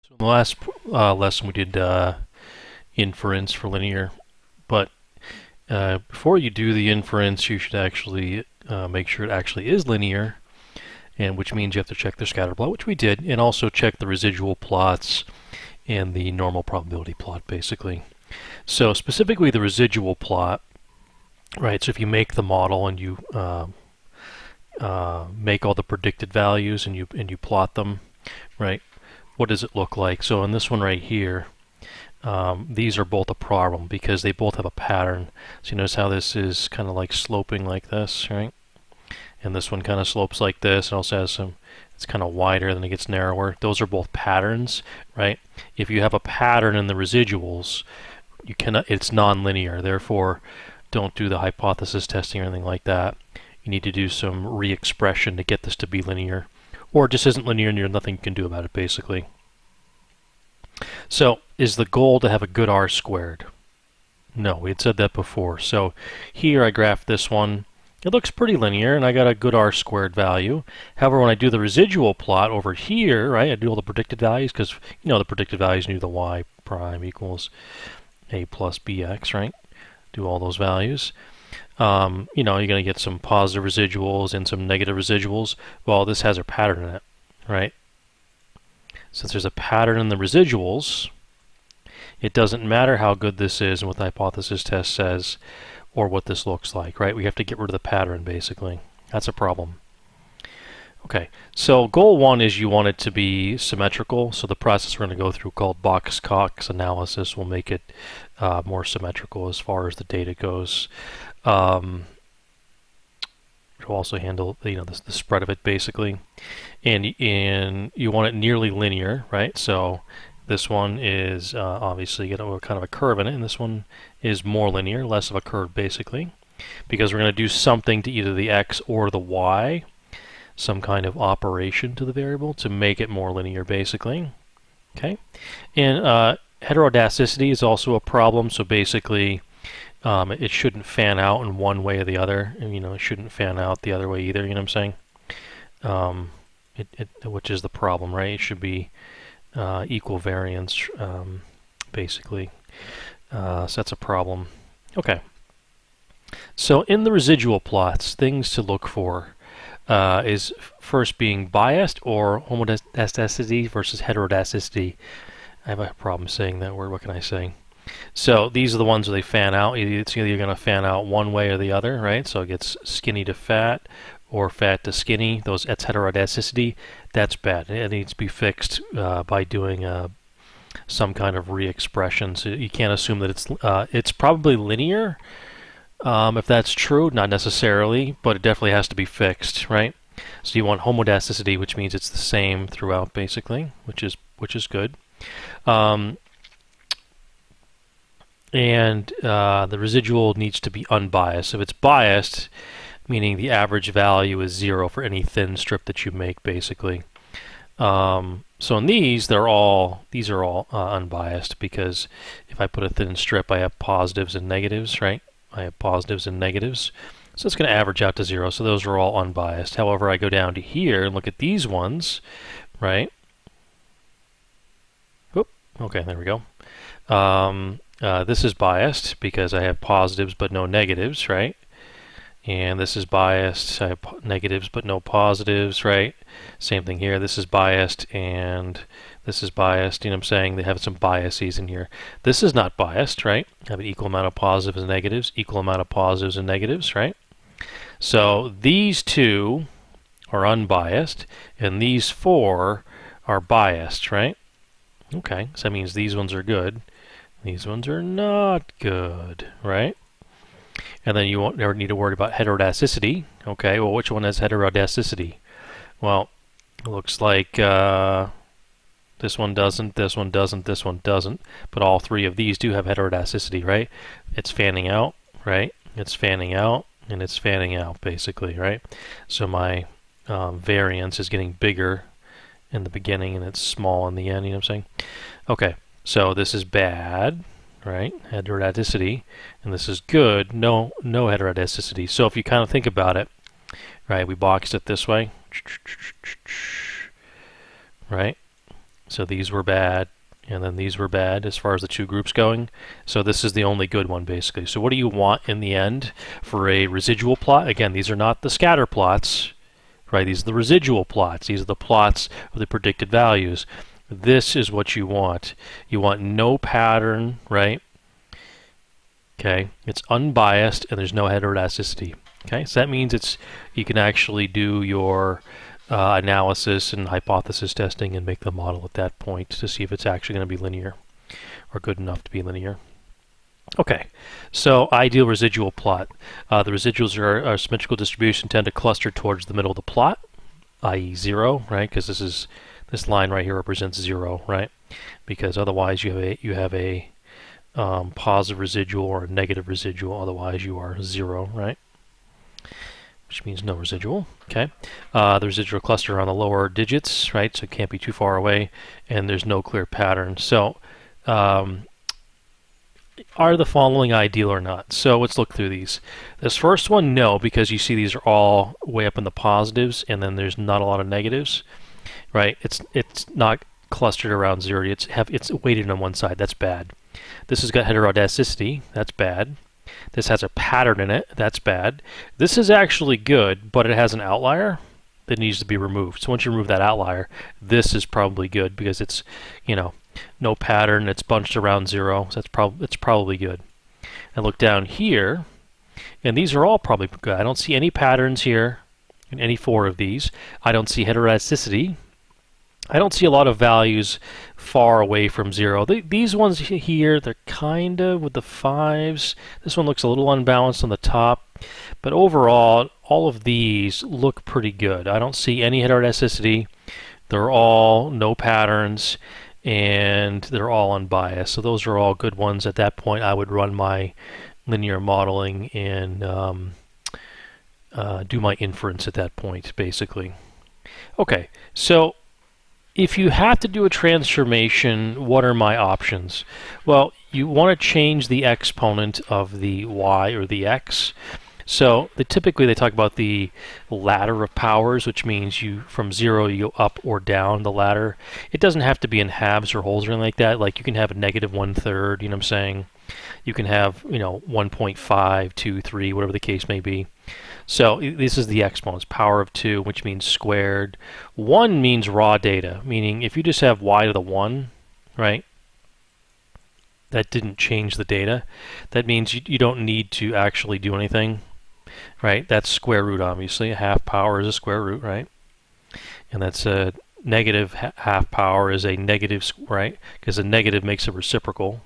So in the last lesson we did inference for linear, but before you do the inference you should actually make sure it actually is linear, and which means you have to check the scatter plot, which we did, and also check the residual plots and the normal probability plot basically. So specifically the residual plot, right? So if you make the model and you make all the predicted values and you plot them, right? What does it look like? So in this one right here, these are both a problem because they both have a pattern. So you notice how this is kind of like sloping like this, right? And this one kind of slopes like this, and also has some, it's kind of wider, then it gets narrower. Those are both patterns, right? If you have a pattern in the residuals, you cannot, it's non-linear. Therefore, don't do the hypothesis testing or anything like that. You need to do some re-expression to get this to be linear. Or it just isn't linear and there's nothing you can do about it, basically. So, is the goal to have a good R squared? No, we had said that before. So, here I graphed this one. It looks pretty linear, and I got a good R squared value. However, when I do the residual plot over here, right, I do all the predicted values, because, you know, the predicted values knew the y prime equals a plus bx, right? Do all those values. You know, you're going to get some positive residuals and some negative residuals. Well, this has a pattern in it, right? Since there's a pattern in the residuals, it doesn't matter how good this is and what the hypothesis test says or what this looks like, right? We have to get rid of the pattern, basically. That's a problem. Okay, so goal one is you want it to be symmetrical. So the process we're going to go through called Box-Cox analysis will make it more symmetrical as far as the data goes. It'll also handle, you know, the spread of it basically, and you want it nearly linear, right? So this one is obviously got a kind of a curve in it, and this one is more linear, less of a curve basically, because we're going to do something to either the x or the y, some kind of operation to the variable to make it more linear basically. Okay, and heterodacity is also a problem. So basically, it shouldn't fan out in one way or the other, and you know, it shouldn't fan out the other way either. You know what I'm saying? Which is the problem, right? It should be equal variance, basically. So that's a problem. Okay. So in the residual plots, things to look for is first being biased or homodacity versus heterodacity. I have a problem saying that word. What can I say? So these are the ones where they fan out. It's either going to fan out one way or the other, right? So it gets skinny to fat or fat to skinny. That's heterodacity. That's bad. It needs to be fixed by doing some kind of re-expression. So you can't assume that it's probably linear. If that's true, not necessarily, but it definitely has to be fixed, right? So you want homodacity, which means it's the same throughout, basically, which is good. And the residual needs to be unbiased. If it's biased, meaning the average value is 0 for any thin strip that you make, basically. So in these are all unbiased, because if I put a thin strip, I have positives and negatives, right? I have positives and negatives. So it's going to average out to 0. So those are all unbiased. However, I go down to here and look at these ones, right? Oop, okay, there we go. This is biased because I have positives but no negatives, right? And this is biased. I have negatives but no positives, right? Same thing here. This is biased and this is biased. You know what I'm saying? They have some biases in here. This is not biased, right? I have an equal amount of positives and negatives, equal amount of positives and negatives, right? So these two are unbiased and these four are biased, right? Okay, so that means these ones are good. These ones are not good, right? And then you won't never need to worry about heterodacity. Okay, well, which one has heterodacity? Well, it looks like this one doesn't, this one doesn't, this one doesn't, but all three of these do have heterodacity, right? It's fanning out, right? It's fanning out, and it's fanning out, basically, right? So my variance is getting bigger in the beginning, and it's small in the end, you know what I'm saying? Okay, so this is bad, right? Heterodacity, and this is good, no heterodacity. So if you kind of think about it, right, we boxed it this way, right? So these were bad, and then these were bad as far as the two groups going. So this is the only good one, basically. So what do you want in the end for a residual plot? Again, these are not the scatter plots, right? These are the residual plots. These are the plots of the predicted values. This is what you want. You want no pattern, right? Okay, it's unbiased and there's no heterodicity. Okay, so that means you can actually do your analysis and hypothesis testing and make the model at that point to see if it's actually going to be linear or good enough to be linear. Okay, so ideal residual plot. The residuals are symmetrical distribution, tend to cluster towards the middle of the plot, i.e. 0, right? Because this line right here represents 0, right? Because otherwise you have a positive residual or a negative residual, otherwise you are 0, right? Which means no residual. Okay, the residual cluster on the lower digits, right? So it can't be too far away, and there's no clear pattern. So are the following ideal or not? So let's look through these. This first one, no, because you see these are all way up in the positives, and then there's not a lot of negatives, right? It's not clustered around 0. It's weighted on one side. That's bad. This has got heterodicity. That's bad. This has a pattern in it. That's bad. This is actually good, but it has an outlier that needs to be removed. So once you remove that outlier, this is probably good because it's, no pattern. It's bunched around 0. So it's probably good. And look down here, and these are all probably good. I don't see any patterns here in any 4 of these. I don't see heterodicity. I don't see a lot of values far away from 0. These ones here, they're kind of with the 5s. This one looks a little unbalanced on the top. But overall, all of these look pretty good. I don't see any heterodicity. They're all no patterns, and they're all unbiased. So those are all good ones. At that point, I would run my linear modeling and do my inference at that point, basically. Okay, so if you have to do a transformation, what are my options? Well, you want to change the exponent of the y or the x. So typically they talk about the ladder of powers, which means from 0 you go up or down the ladder. It doesn't have to be in halves or wholes or anything like that. Like you can have a negative 1/3, you know what I'm saying? You can have 1.5, 2, 3, whatever the case may be. So this is the exponents, power of 2, which means squared. 1 means raw data, meaning if you just have y to the 1, right, that didn't change the data. That means you don't need to actually do anything, right? That's square root, obviously. A half power is a square root, right? And that's a negative half power is a negative, right? Because a negative makes a reciprocal.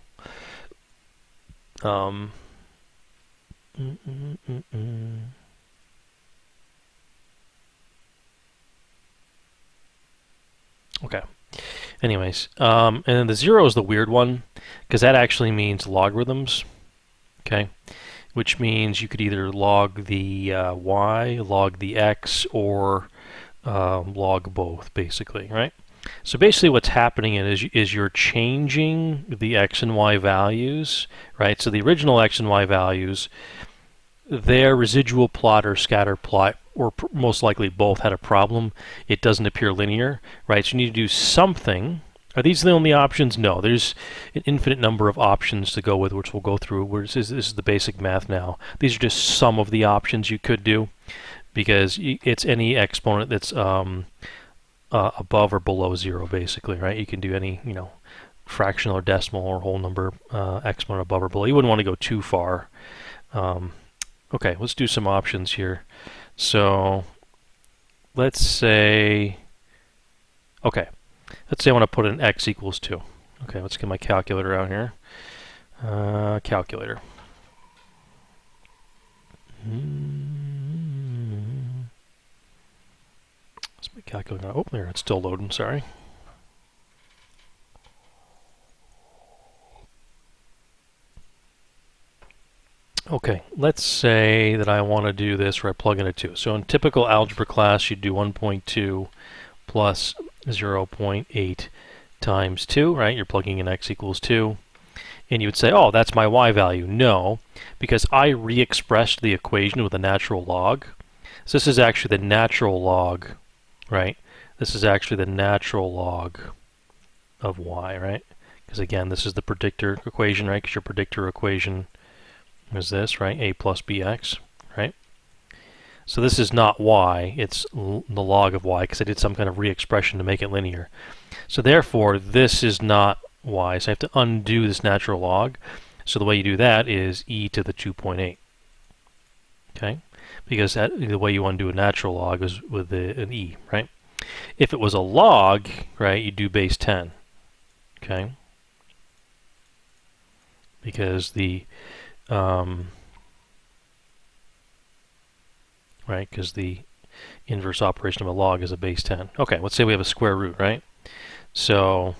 Okay. Anyways, and then the 0 is the weird one because that actually means logarithms. Okay, which means you could either log the y, log the x, or log both, basically, right? So basically, what's happening is you're changing the x and y values, right? So the original x and y values, their residual plot or scatter plot, or most likely both, had a problem. It doesn't appear linear, right? So you need to do something. Are these the only options? No, there's an infinite number of options to go with, which we'll go through. This is the basic math now. These are just some of the options you could do, because it's any exponent that's above or below 0, basically, right? You can do any, fractional or decimal or whole number exponent above or below. You wouldn't want to go too far. Okay, let's do some options here. So let's say I want to put in x equals 2. Okay, let's get my calculator out here. Calculator. Let's make calculator. Oh, there, it's still loading, sorry. Okay, let's say that I want to do this where I plug in a 2. So in typical algebra class, you'd do 1.2 plus 0.8 times 2, right? You're plugging in x equals 2. And you would say, oh, that's my y value. No, because I re-expressed the equation with a natural log. So this is actually the natural log, right? This is actually the natural log of y, right? Because again, this is the predictor equation, right? Because your predictor equation is this, right? A plus bx, right? So this is not y, it's the log of y, because I did some kind of re-expression to make it linear. So therefore, this is not y, so I have to undo this natural log. So the way you do that is e to the 2.8, okay? Because the way you undo a natural log is with an e, right? If it was a log, right, you do base 10, okay? Because the right, because the inverse operation of a log is a base 10. Okay, let's say we have a square root, right? So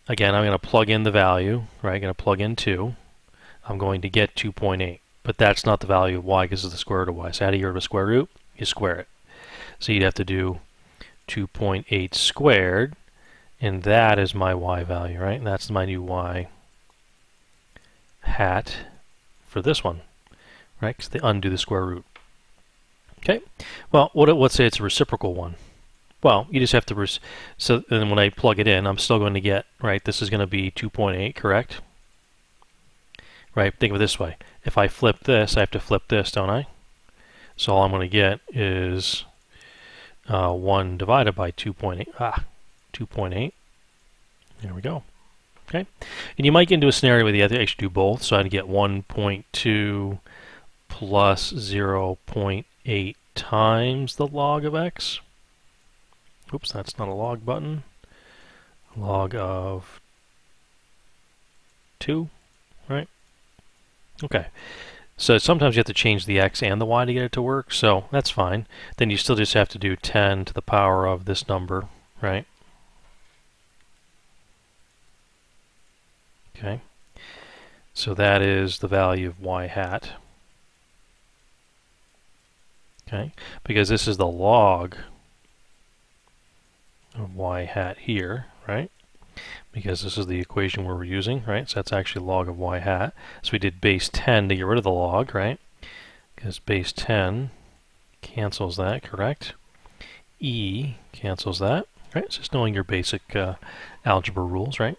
again, I'm going to plug in the value, right? I'm going to plug in 2. I'm going to get 2.8, but that's not the value of y because it's the square root of y. So how do you get rid of a square root? You square it. So you'd have to do 2.8 squared, and that is my y value, right? And that's my new y hat for this one, right? Because they undo the square root. Okay, well, let's say it's a reciprocal one. Well, you just have to, so then when I plug it in, I'm still going to get, right, this is going to be 2.8, correct? Right, think of it this way. If I flip this, I have to flip this, don't I? So all I'm going to get is 1 divided by 2.8. 2.8. There we go. Okay, and you might get into a scenario where you have to actually do both. So I'd get 1.2 plus 0.8 times the log of x. Oops, that's not a log button. Log of 2, right? Okay, so sometimes you have to change the x and the y to get it to work, so that's fine. Then you still just have to do 10 to the power of this number, right? Okay, so that is the value of y hat. Okay, because this is the log of y hat here, right? Because this is the equation we're using, right? So that's actually log of y hat. So we did base 10 to get rid of the log, right? Because base 10 cancels that, correct? E cancels that, right? So just knowing your basic algebra rules, right?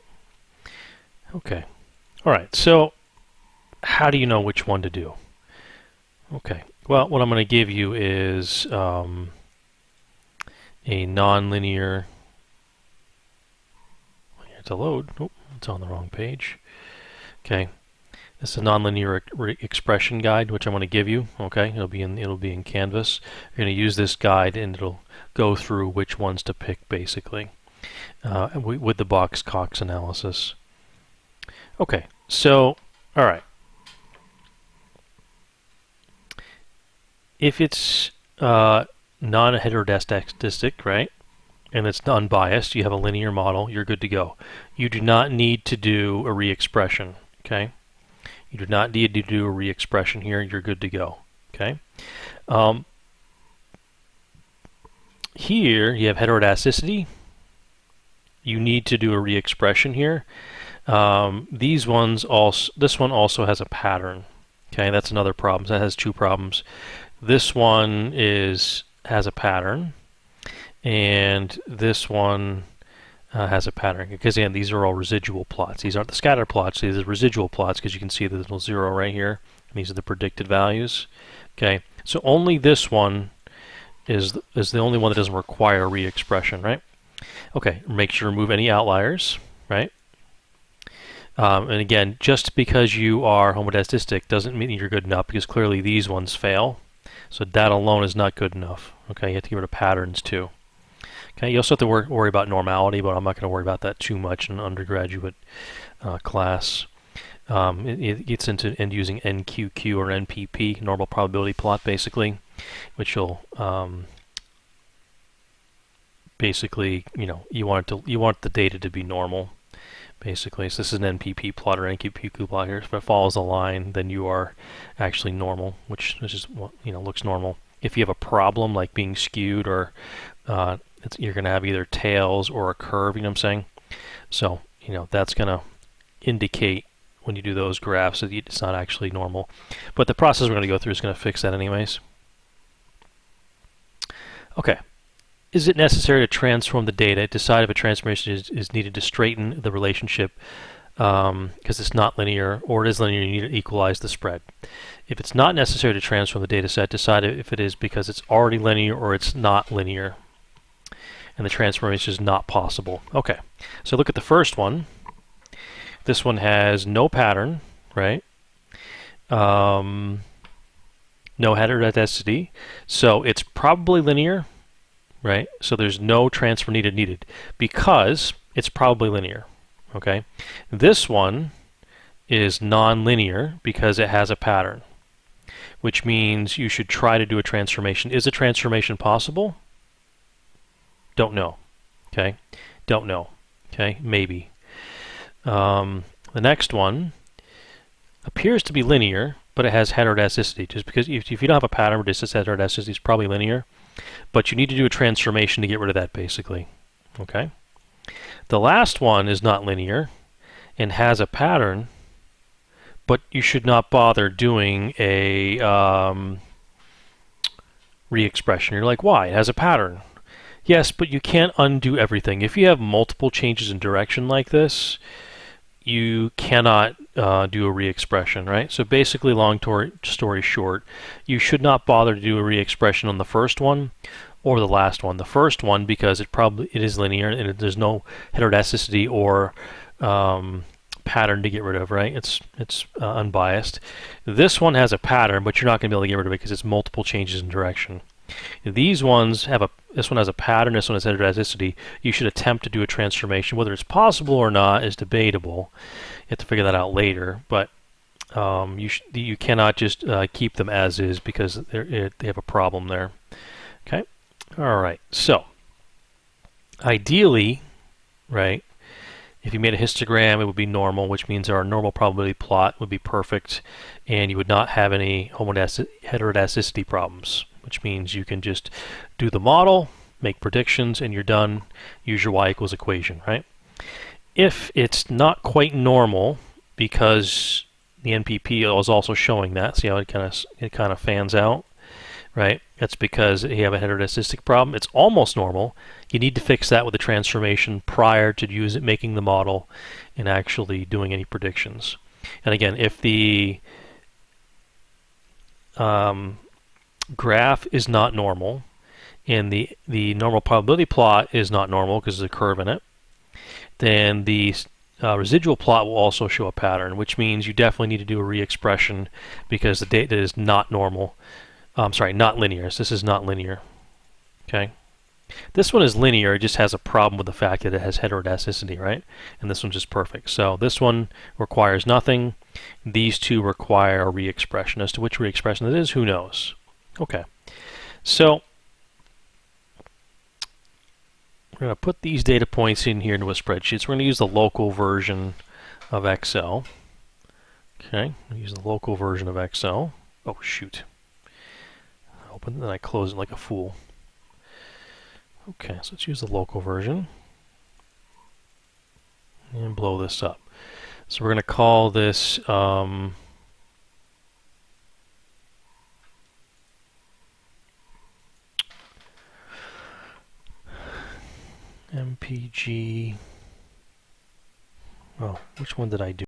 Okay. All right, so how do you know which one to do? Okay, well, what I'm going to give you is a nonlinear. I have to load. Oh, it's on the wrong page. Okay, this is a nonlinear expression guide, which I'm going to give you. Okay, it'll be in Canvas. You're going to use this guide, and it'll go through which ones to pick, basically, with the Box-Cox analysis. Okay, so all right. If it's non-heterodastic, right, and it's unbiased, you have a linear model, you're good to go. You do not need to do a re-expression, okay? You do not need to do a re-expression here, you're good to go, okay? Here, you have heterodasticity. You need to do a re-expression here. These ones also, this one also has a pattern, okay? That's another problem. That has two problems. This one has a pattern, and this one has a pattern, because again, these are all residual plots. These aren't the scatter plots, these are residual plots, because you can see the little 0 right here, and these are the predicted values. Okay, so only this one is the only one that doesn't require re-expression, right? Okay, make sure to remove any outliers, right? And again, just because you are homodastic doesn't mean you're good enough, because clearly these ones fail. So that alone is not good enough. Okay, you have to get rid of patterns too. Okay, you also have to worry about normality, but I'm not going to worry about that too much in an undergraduate class. It gets into using NQQ or NPP, normal probability plot, basically, which will basically, you want the data to be normal, basically. So this is an NPP plot or NQQ plot here. If it follows a line, then you are actually normal, which is looks normal. If you have a problem like being skewed, or you're going to have either tails or a curve, you know what I'm saying? So that's going to indicate when you do those graphs that it's not actually normal. But the process we're going to go through is going to fix that anyways. Okay, is it necessary to transform the data? Decide if a transformation is needed to straighten the relationship because it's not linear, or it is linear, you need to equalize the spread. If it's not necessary to transform the data set, decide if it is because it's already linear or it's not linear, and the transformation is not possible. Okay, so look at the first one. This one has no pattern, right? No heterodicity, so it's probably linear, right? So there's no transfer needed because it's probably linear. Okay, this one is non-linear because it has a pattern, which means you should try to do a transformation. Is a transformation possible? Don't know. Okay, don't know. Okay, maybe. The next one appears to be linear, but it has heterodicity. Just because if you don't have a pattern where it says heterodicity, it's probably linear, but you need to do a transformation to get rid of that, basically. Okay. The last one is not linear and has a pattern, but you should not bother doing a re-expression. You're like, why? It has a pattern. Yes, but you can't undo everything. If you have multiple changes in direction like this, you cannot do a re-expression, right? So basically, long story short, you should not bother to do a re-expression on the first one or the last one. The first one, because it is linear and there's no heterodicity or pattern to get rid of, right? It's unbiased. This one has a pattern, but you're not going to be able to get rid of it because it's multiple changes in direction. These ones have this one has a pattern, this one has heterodicity. You should attempt to do a transformation. Whether it's possible or not is debatable. You have to figure that out later, but you cannot just keep them as is because they have a problem there. Okay. All right. So ideally, right, if you made a histogram, it would be normal, which means our normal probability plot would be perfect, and you would not have any heterodicity problems, which means you can just do the model, make predictions, and you're done. Use your y equals equation, right? If it's not quite normal, because the NPP is also showing that, see how it kind of fans out, right? That's because you have a heterodicity problem. It's almost normal. You need to fix that with a transformation prior to making the model and actually doing any predictions. And again, if the graph is not normal and the normal probability plot is not normal because there's a curve in it, then the residual plot will also show a pattern, which means you definitely need to do a re-expression because the data is not normal. Not linear. So this is not linear. Okay. This one is linear. It just has a problem with the fact that it has heterodicity, right? And this one's just perfect. So this one requires nothing. These two require a re-expression. As to which re-expression it is, who knows? Okay. So we're going to put these data points in here into a spreadsheet. So we're going to use the local version of Excel. Okay. Use the local version of Excel. Oh, shoot. Open, and then I close it like a fool. Okay, so let's use the local version and blow this up. So we're going to call this MPG. Oh, which one did I do?